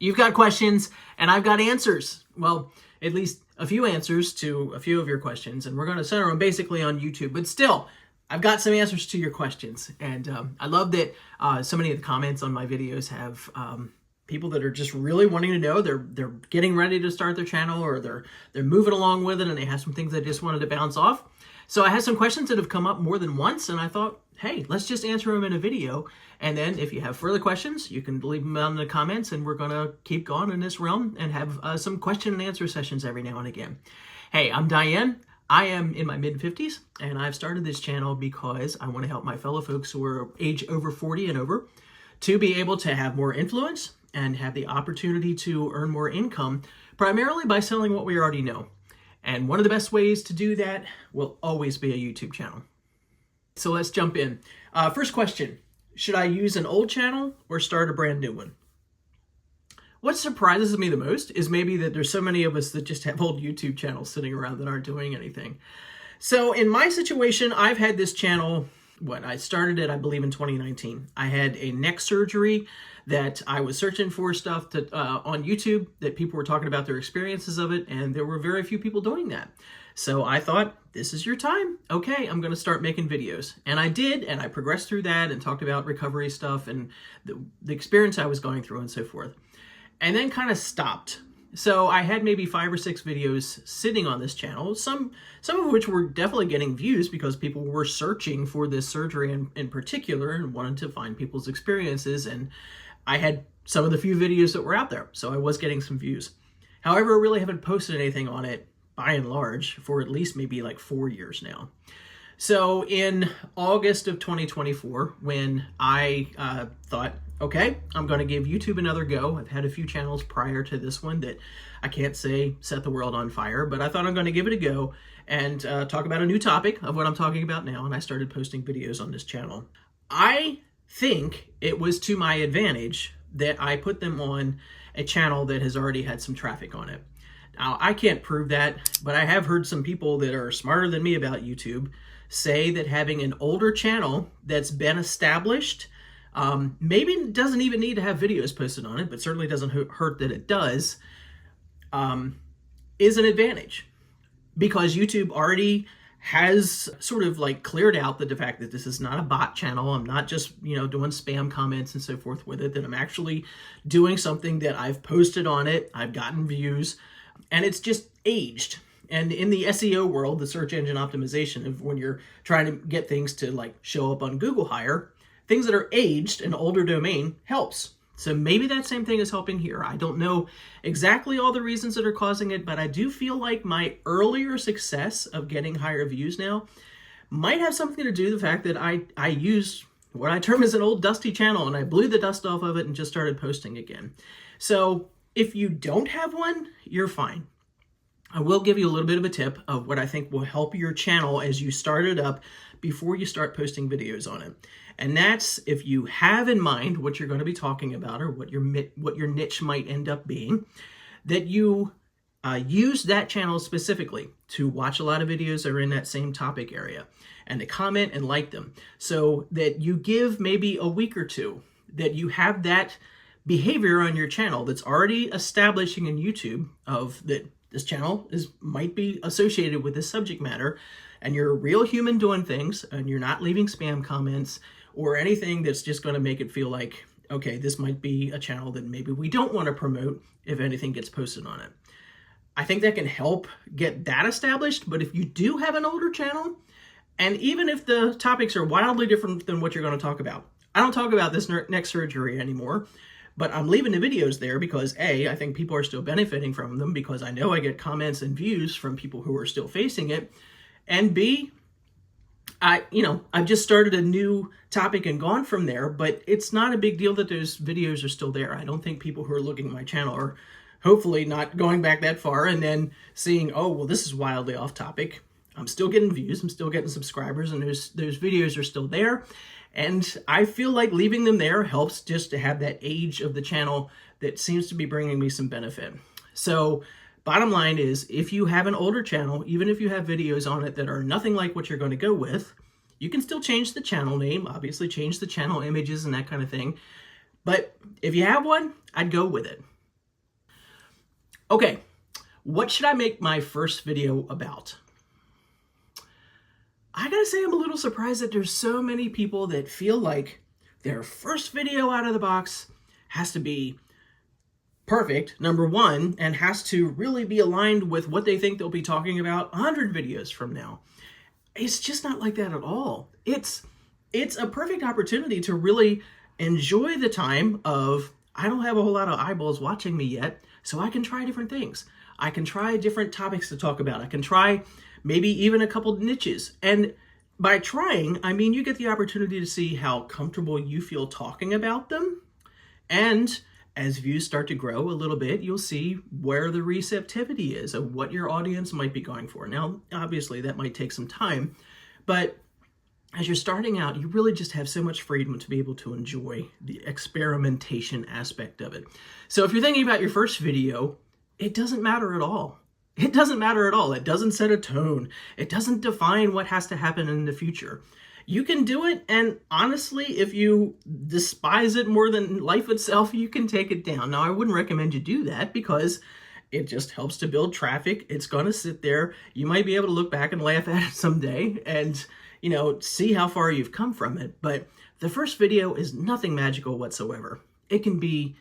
You've got questions and I've got answers. Well, at least a few answers to a few of your questions, and we're going to center them basically on YouTube. But still, I've got some answers to your questions. And I love that so many of the comments on my videos have people that are just really wanting to know. They're getting ready to start their channel, or they're moving along with it, and they have some things they just wanted to bounce off. So I had some questions that have come up more than once, and I thought, hey, let's just answer them in a video. And then if you have further questions, you can leave them down in the comments, and we're going to keep going in this realm and have some question and answer sessions every now and again. Hey, I'm Diane. I am in my mid-50s, and I've started this channel because I want to help my fellow folks who are age over 40 and over to be able to have more influence and have the opportunity to earn more income, primarily by selling what we already know. And one of the best ways to do that will always be a YouTube channel. So let's jump in. First question, should I use an old channel or start a brand new one? What surprises me the most is maybe that there's so many of us that just have old YouTube channels sitting around that aren't doing anything. So in my situation, I've had this channel, I started it, I believe, in 2019. I had a neck surgery that I was searching for stuff on YouTube that people were talking about their experiences of it, and there were very few people doing that. So I thought, this is your time. Okay, I'm going to start making videos. And I did, and I progressed through that and talked about recovery stuff and the experience I was going through and so forth. And then kind of stopped. So I had maybe 5 or 6 videos sitting on this channel, some of which were definitely getting views because people were searching for this surgery in particular and wanted to find people's experiences. And I had some of the few videos that were out there, so I was getting some views. However, I really haven't posted anything on it by and large for at least maybe like 4 years now. So in August of 2024, when I thought, okay, I'm going to give YouTube another go. I've had a few channels prior to this one that I can't say set the world on fire, but I thought I'm going to give it a go and talk about a new topic of what I'm talking about now, and I started posting videos on this channel. I think it was to my advantage that I put them on a channel that has already had some traffic on it. Now, I can't prove that, but I have heard some people that are smarter than me about YouTube say that having an older channel that's been established, maybe doesn't even need to have videos posted on it, but certainly doesn't hurt that it does, is an advantage. Because YouTube already has sort of like cleared out the fact that this is not a bot channel. I'm not just, doing spam comments and so forth with it, that I'm actually doing something that I've posted on it, I've gotten views, and it's just aged. And in the SEO world, the search engine optimization of when you're trying to get things to like show up on Google higher, things that are aged, an older domain helps. So maybe that same thing is helping here. I don't know exactly all the reasons that are causing it, but I do feel like my earlier success of getting higher views now might have something to do with the fact that I used what I term as an old dusty channel, and I blew the dust off of it and just started posting again. So if you don't have one, you're fine. I will give you a little bit of a tip of what I think will help your channel as you start it up before you start posting videos on it. And that's, if you have in mind what you're going to be talking about or what your niche might end up being, that you use that channel specifically to watch a lot of videos that are in that same topic area and to comment and like them, so that you give maybe a week or two that you have that behavior on your channel that's already establishing in YouTube of that this channel might be associated with this subject matter, and you're a real human doing things, and you're not leaving spam comments or anything that's just going to make it feel like, okay, this might be a channel that maybe we don't want to promote if anything gets posted on it. I think that can help get that established, but if you do have an older channel, and even if the topics are wildly different than what you're going to talk about, I don't talk about this neck surgery anymore, but I'm leaving the videos there because A, I think people are still benefiting from them because I know I get comments and views from people who are still facing it, and B, I've just started a new topic and gone from there, but it's not a big deal that those videos are still there. I don't think people who are looking at my channel are hopefully not going back that far and then seeing, oh, well, this is wildly off topic. I'm still getting views, I'm still getting subscribers, and those videos are still there. And I feel like leaving them there helps just to have that age of the channel that seems to be bringing me some benefit. So bottom line is, if you have an older channel, even if you have videos on it that are nothing like what you're going to go with, you can still change the channel name, obviously change the channel images and that kind of thing. But if you have one, I'd go with it. Okay, what should I make my first video about? I gotta say I'm a little surprised that there's so many people that feel like their first video out of the box has to be perfect, number one, and has to really be aligned with what they think they'll be talking about 100 videos from now. It's just not like that at all. It's a perfect opportunity to really enjoy the time of, I don't have a whole lot of eyeballs watching me yet, so I can try different things. I can try different topics to talk about. I can try maybe even a couple niches. And by trying, I mean you get the opportunity to see how comfortable you feel talking about them. And as views start to grow a little bit, you'll see where the receptivity is of what your audience might be going for. Now, obviously, that might take some time, but as you're starting out, you really just have so much freedom to be able to enjoy the experimentation aspect of it. So if you're thinking about your first video, it doesn't matter at all. It doesn't matter at all. It doesn't set a tone. It doesn't define what has to happen in the future. You can do it, and honestly, if you despise it more than life itself, you can take it down. Now, I wouldn't recommend you do that because it just helps to build traffic. It's going to sit there. You might be able to look back and laugh at it someday and, see how far you've come from it. But the first video is nothing magical whatsoever. It can be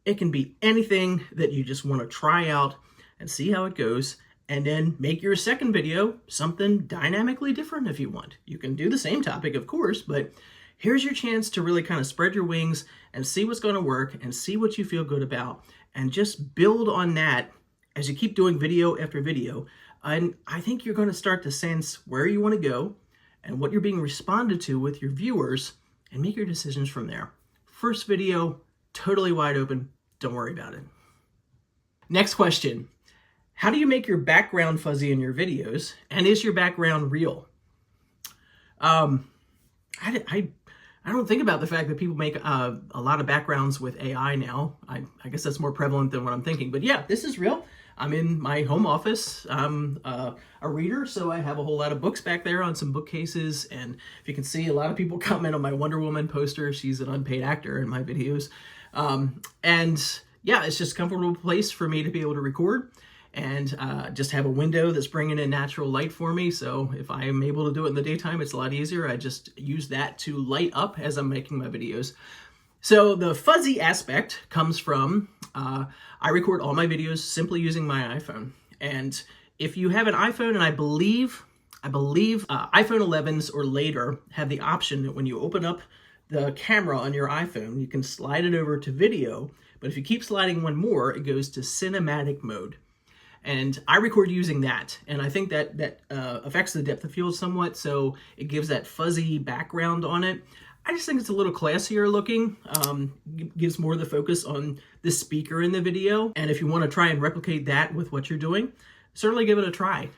anything that you just want to try out and see how it goes. And then make your second video something dynamically different if you want. You can do the same topic, of course, but here's your chance to really kind of spread your wings and see what's going to work and see what you feel good about and just build on that as you keep doing video after video. And I think you're going to start to sense where you want to go and what you're being responded to with your viewers and make your decisions from there. First video, totally wide open. Don't worry about it. Next question. How do you make your background fuzzy in your videos? And is your background real? I don't think about the fact that people make a lot of backgrounds with AI now. I guess that's more prevalent than what I'm thinking. But yeah, this is real. I'm in my home office. I'm a reader, so I have a whole lot of books back there on some bookcases. And if you can see, a lot of people comment on my Wonder Woman poster. She's an unpaid actor in my videos. And yeah, it's just a comfortable place for me to be able to record. And just have a window that's bringing in natural light for me. So if I am able to do it in the daytime, it's a lot easier. I just use that to light up as I'm making my videos. So the fuzzy aspect comes from, I record all my videos simply using my iPhone. And if you have an iPhone, and I believe iPhone 11s or later have the option that when you open up the camera on your iPhone, you can slide it over to video. But if you keep sliding one more, it goes to cinematic mode. And I record using that, and I think that affects the depth of field somewhat, so it gives that fuzzy background on it. I just think it's a little classier looking, gives more of the focus on the speaker in the video, and if you want to try and replicate that with what you're doing, certainly give it a try.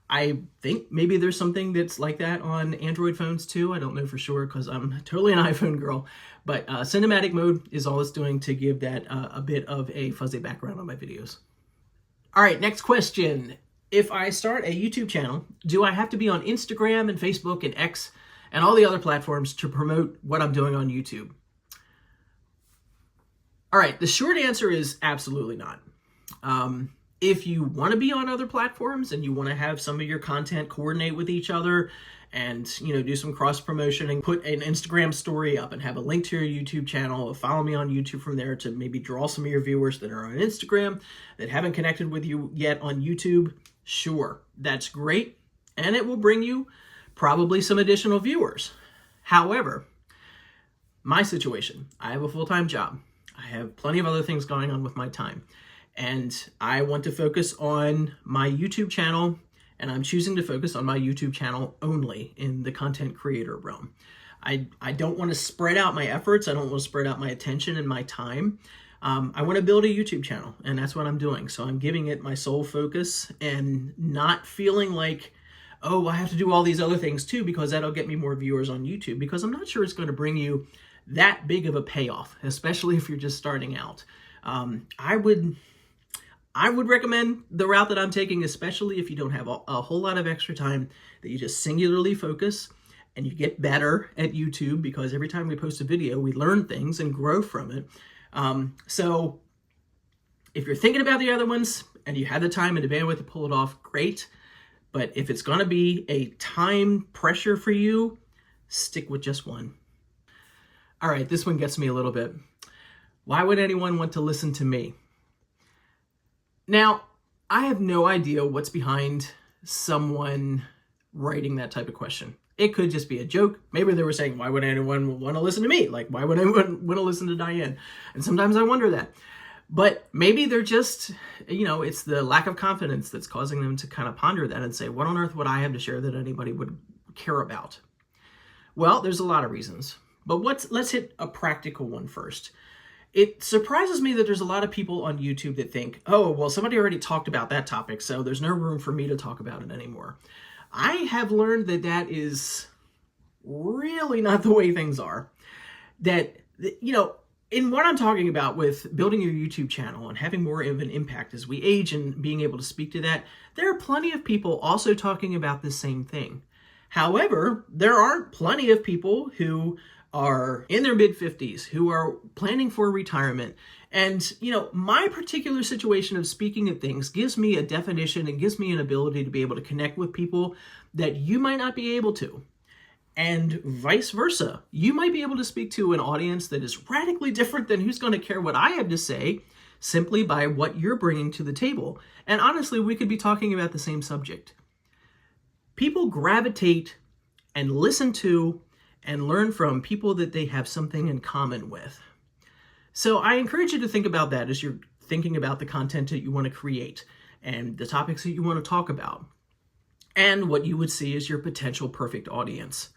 I think maybe there's something that's like that on Android phones too. I don't know for sure because I'm totally an iPhone girl, but cinematic mode is all it's doing to give that a bit of a fuzzy background on my videos. All right, next question. If I start a YouTube channel, do I have to be on Instagram and Facebook and X and all the other platforms to promote what I'm doing on YouTube? All right, the short answer is absolutely not. If you want to be on other platforms and you want to have some of your content coordinate with each other and do some cross promotion and put an Instagram story up and have a link to your YouTube channel, follow me on YouTube from there to maybe draw some of your viewers that are on Instagram that haven't connected with you yet on YouTube, sure, that's great, and it will bring you probably some additional viewers. However, my situation, I have a full-time job. I have plenty of other things going on with my time, and I want to focus on my YouTube channel. And I'm choosing to focus on my YouTube channel only in the content creator realm. I don't want to spread out my efforts. I don't want to spread out my attention and my time. I want to build a YouTube channel, and that's what I'm doing. So I'm giving it my sole focus and not feeling like, oh, I have to do all these other things too because that'll get me more viewers on YouTube, because I'm not sure it's going to bring you that big of a payoff, especially if you're just starting out. I would recommend the route that I'm taking, especially if you don't have a whole lot of extra time, that you just singularly focus and you get better at YouTube, because every time we post a video, we learn things and grow from it. So If you're thinking about the other ones and you have the time and the bandwidth to pull it off, great. But if it's going to be a time pressure for you, stick with just one. All right, this one gets me a little bit. Why would anyone want to listen to me? Now, I have no idea what's behind someone writing that type of question. It could just be a joke. Maybe they were saying, why would anyone want to listen to me? Like, why would anyone want to listen to Diane? And sometimes I wonder that. But maybe they're just, it's the lack of confidence that's causing them to kind of ponder that and say, what on earth would I have to share that anybody would care about? Well, there's a lot of reasons. But let's hit a practical one first. It surprises me that there's a lot of people on YouTube that think, oh, well, somebody already talked about that topic, so there's no room for me to talk about it anymore. I have learned that that is really not the way things are. That, in what I'm talking about with building your YouTube channel and having more of an impact as we age and being able to speak to that, there are plenty of people also talking about the same thing. However, there aren't plenty of people who are in their mid-50s, who are planning for retirement. And, my particular situation of speaking at things gives me a definition and gives me an ability to be able to connect with people that you might not be able to. And vice versa. You might be able to speak to an audience that is radically different than who's going to care what I have to say simply by what you're bringing to the table. And honestly, we could be talking about the same subject. People gravitate and listen to and learn from people that they have something in common with. So I encourage you to think about that as you're thinking about the content that you want to create and the topics that you want to talk about and what you would see as your potential perfect audience.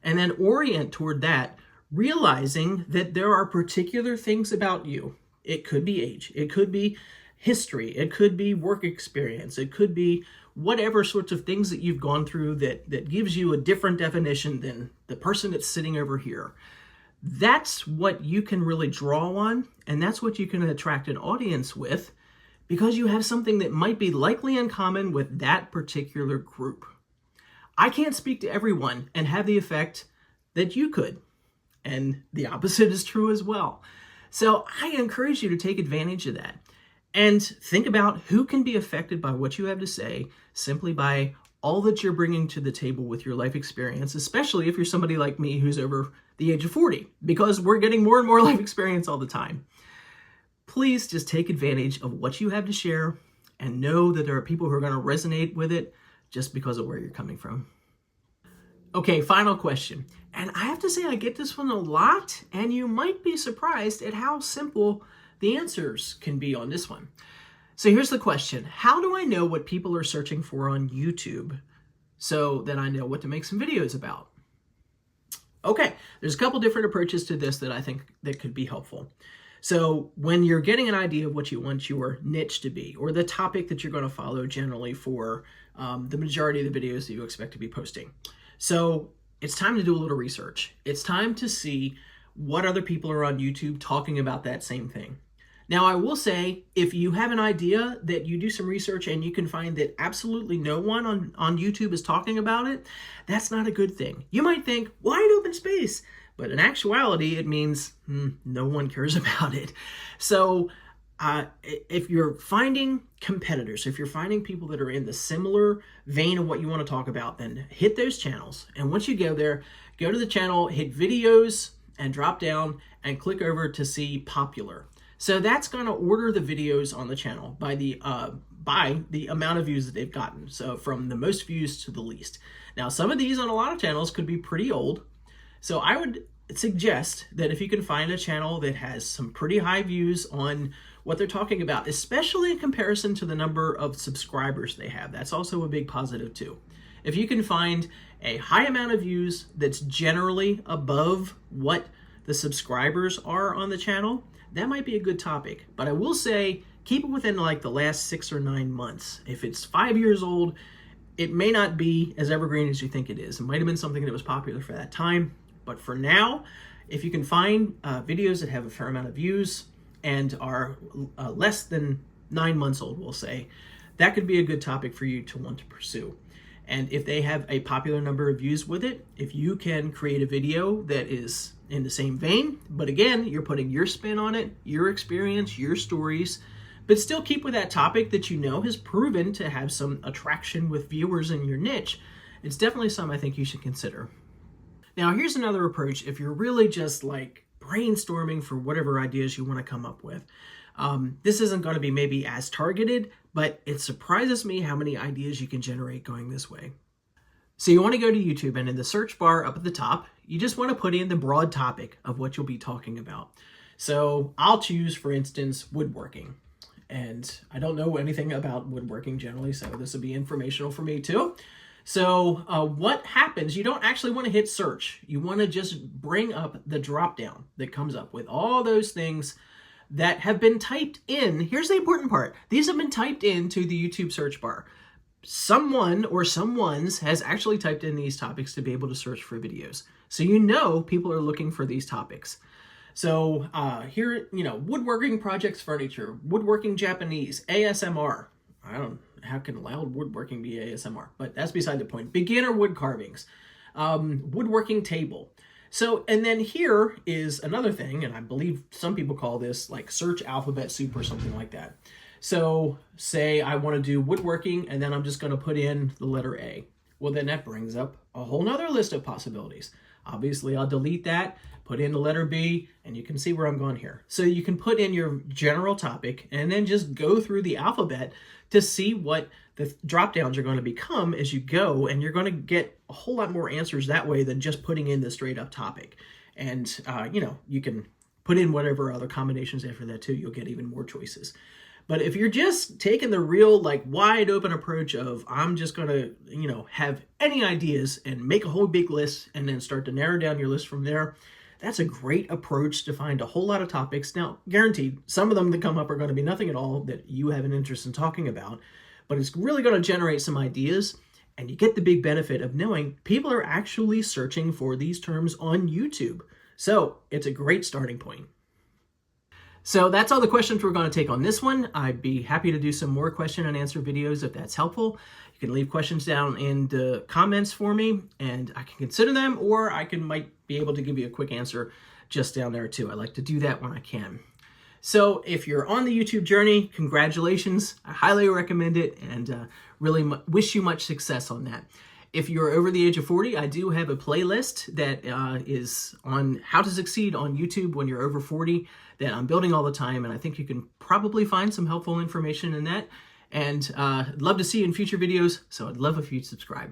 And then orient toward that, realizing that there are particular things about you. It could be age, it could be history, it could be work experience, it could be whatever sorts of things that you've gone through that gives you a different definition than the person that's sitting over here. That's what you can really draw on, and that's what you can attract an audience with, because you have something that might be likely in common with that particular group. I can't speak to everyone and have the effect that you could, and the opposite is true as well. So I encourage you to take advantage of that and think about who can be affected by what you have to say simply by all that you're bringing to the table with your life experience, especially if you're somebody like me who's over the age of 40, because we're getting more and more life experience all the time. Please just take advantage of what you have to share and know that there are people who are going to resonate with it just because of where you're coming from. Okay, final question. And I have to say I get this one a lot, and you might be surprised at how simple the answers can be on this one. So here's the question. How do I know what people are searching for on YouTube so that I know what to make some videos about? Okay, there's a couple different approaches to this that I think that could be helpful. So when you're getting an idea of what you want your niche to be, or the topic that you're going to follow generally for the majority of the videos that you expect to be posting. So it's time to do a little research. It's time to see what other people are on YouTube talking about that same thing. Now, I will say, if you have an idea that you do some research and you can find that absolutely no one on YouTube is talking about it, that's not a good thing. You might think, wide open space. But in actuality, it means no one cares about it. So if you're finding competitors, if you're finding people that are in the similar vein of what you want to talk about, then hit those channels. And once you go there, go to the channel, hit videos, and drop down and click over to see popular. So that's going to order the videos on the channel by the amount of views that they've gotten. So from the most views to the least. Now, some of these on a lot of channels could be pretty old. So I would suggest that if you can find a channel that has some pretty high views on what they're talking about, especially in comparison to the number of subscribers they have, that's also a big positive too. If you can find a high amount of views that's generally above what the subscribers are on the channel, that might be a good topic. But I will say, keep it within like the last 6 or 9 months. If it's 5 years old, it may not be as evergreen as you think it is. It might have been something that was popular for that time. But for now, if you can find videos that have a fair amount of views and are less than 9 months old, we'll say, that could be a good topic for you to want to pursue. And if they have a popular number of views with it, if you can create a video that is in the same vein, but again, you're putting your spin on it, your experience, your stories, but still keep with that topic that you know has proven to have some attraction with viewers in your niche. It's definitely something I think you should consider. Now, here's another approach if you're really just like brainstorming for whatever ideas you want to come up with. This isn't going to be maybe as targeted, but it surprises me how many ideas you can generate going this way. So you want to go to YouTube, and in the search bar up at the top, you just want to put in the broad topic of what you'll be talking about. So I'll choose, for instance, woodworking. And I don't know anything about woodworking generally, so this will be informational for me too. So what happens, you don't actually want to hit search. You want to just bring up the drop down that comes up with all those things that have been typed in. Here's the important part. These have been typed into the YouTube search bar. Someone or someone's has actually typed in these topics to be able to search for videos. So you know people are looking for these topics. So here, woodworking projects, furniture, woodworking Japanese, ASMR. How can loud woodworking be ASMR? But that's beside the point. Beginner wood carvings, woodworking table. So, and then here is another thing, and I believe some people call this like search alphabet soup or something like that. So say I want to do woodworking, and then I'm just going to put in the letter A. Well, then that brings up a whole nother list of possibilities. Obviously, I'll delete that, put in the letter B, and you can see where I'm going here. So you can put in your general topic and then just go through the alphabet to see what the drop downs are going to become as you go, and you're going to get a whole lot more answers that way than just putting in the straight up topic. And, you can put in whatever other combinations after that too. You'll get even more choices. But if you're just taking the real wide open approach of I'm just going to, have any ideas and make a whole big list and then start to narrow down your list from there, that's a great approach to find a whole lot of topics. Now, guaranteed, some of them that come up are going to be nothing at all that you have an interest in talking about, but it's really going to generate some ideas, and you get the big benefit of knowing people are actually searching for these terms on YouTube. So it's a great starting point. So that's all the questions we're going to take on this one. I'd be happy to do some more question and answer videos if that's helpful. You can leave questions down in the comments for me, and I can consider them, or I might be able to give you a quick answer just down there too. I like to do that when I can. So if you're on the YouTube journey, congratulations. I highly recommend it, and really wish you much success on that. If you're over the age of 40, I do have a playlist that is on how to succeed on YouTube when you're over 40 that I'm building all the time, and I think you can probably find some helpful information in that. And I'd love to see you in future videos, so I'd love if you'd subscribe.